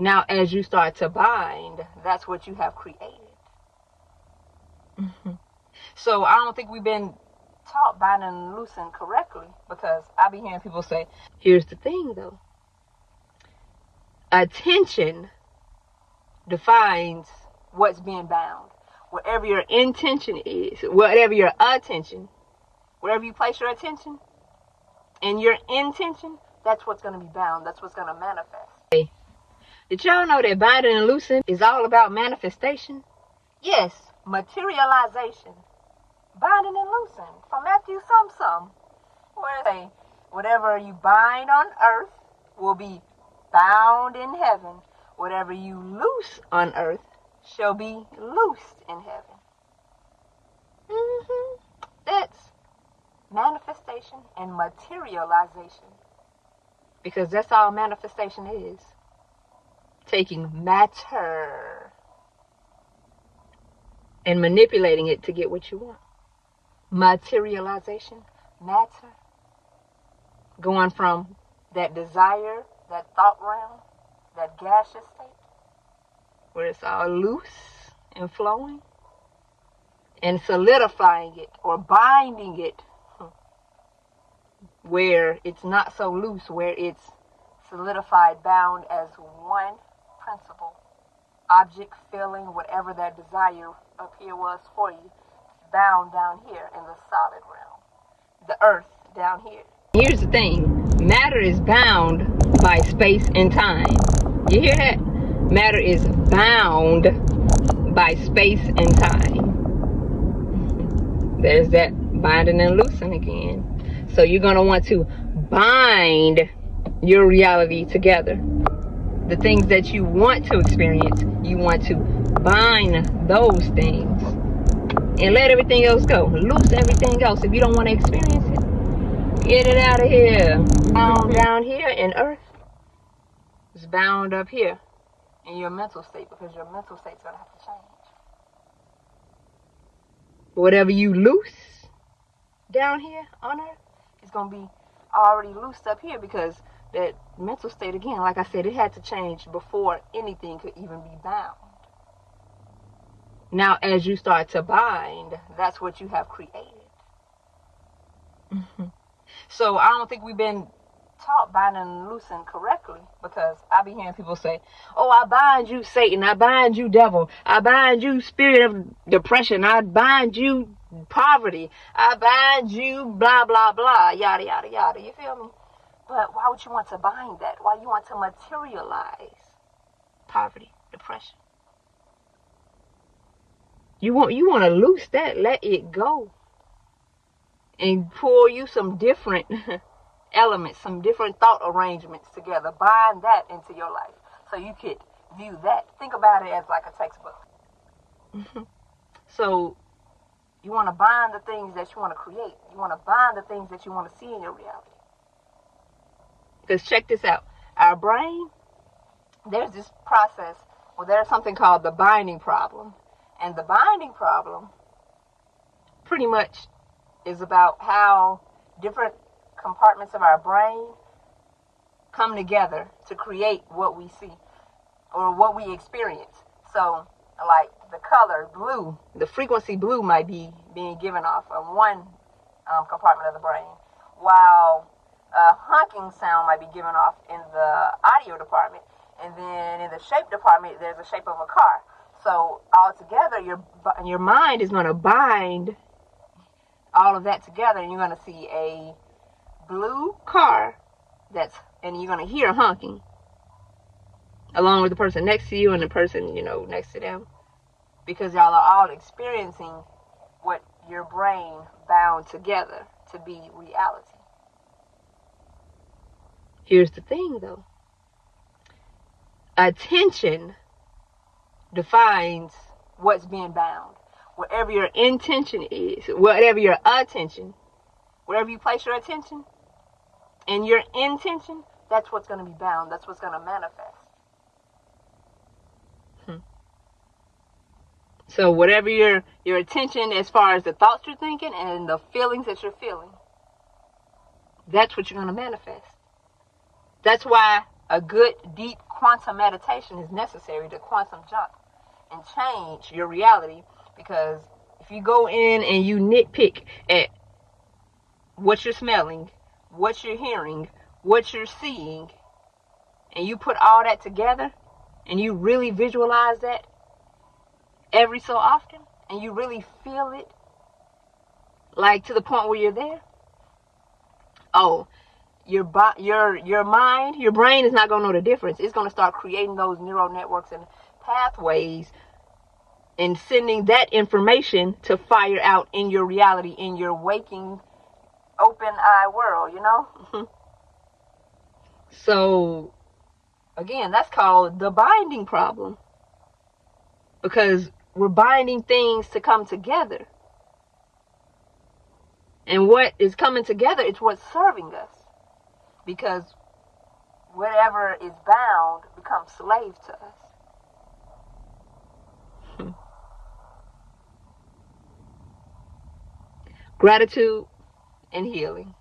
Now, as you start to bind, that's what you have created. So I don't think we've been taught binding and loosing correctly, because I be hearing people say, here's the thing though. Attention defines what's being bound. Whatever your intention is, whatever your attention, wherever you place your attention and your intention, that's what's going to be bound. That's what's going to manifest. Hey, did y'all know that binding and loosing is all about manifestation? Yes, materialization. Binding and loosing from Matthew some. Where they, whatever you bind on earth will be bound in heaven. Whatever you loose on earth shall be loosed in heaven. That's manifestation and materialization. Because that's all manifestation is. Taking matter and manipulating it to get what you want. Materialization, matter. Going from that desire, that thought realm, that gaseous state, where it's all loose and flowing, and solidifying it or binding it where it's not so loose, where it's solidified, bound as one principle, object, feeling, whatever that desire up here was for you, bound down here in the solid realm, the earth down here. Here's the thing, matter is bound by space and time. You hear that? Matter is bound by space and time. There's that binding and loosing again. So you're going to want to bind your reality together. The things that you want to experience, you want to bind those things and let everything else go. Loose everything else. If you don't want to experience it, get it out of here. Bound down here in earth. It's bound up here in your mental state, because your mental state's going to have to change. Whatever you loose down here on earth is going to be already loosed up here, because that mental state, again, like I said, it had to change before anything could even be bound. Now, as you start to bind, that's what you have created. So I don't think we've been taught binding and loosing correctly, because I be hearing people say, oh, I bind you Satan, I bind you devil, I bind you spirit of depression, I bind you poverty, I bind you blah blah blah, yada yada yada. You feel me? But why would you want to bind that? Why you want to materialize poverty, depression? You want to loose that, let it go, and pull you some different elements, some different thought arrangements together. Bind that into your life so you could view that. Think about it as like a textbook. So you want to bind the things that you want to create. You want to bind the things that you want to see in your reality. Because check this out. Our brain, there's this process where there's something called the binding problem. And the binding problem pretty much is about how different compartments of our brain come together to create what we see or what we experience. So, like the color blue, the frequency blue might be being given off of one compartment of the brain, while a honking sound might be given off in the audio department, and then in the shape department, there's a shape of a car. So altogether, your mind is going to bind all of that together, and you're going to see a blue car and you're going to hear honking along with the person next to you and the person, next to them, because y'all are all experiencing what your brain bound together to be reality. Here's the thing though. Attention defines what's being bound. Whatever your intention is, whatever your attention, wherever you place your attention and your intention, that's what's going to be bound. That's what's going to manifest. So whatever your attention, as far as the thoughts you're thinking and the feelings that you're feeling, that's what you're going to manifest. That's why a good deep quantum meditation is necessary to quantum jump and change your reality. Because if you go in and you nitpick at what you're smelling, what you're hearing, what you're seeing, and you put all that together and you really visualize that every so often and you really feel it, like to the point where you're there, oh, your mind, your brain is not going to know the difference. It's going to start creating those neural networks and pathways and sending that information to fire out in your reality, in your waking, open eye world, you know? So, again, that's called the binding problem. Because we're binding things to come together. And what is coming together is what's serving us. Because whatever is bound becomes slave to us. Gratitude and healing.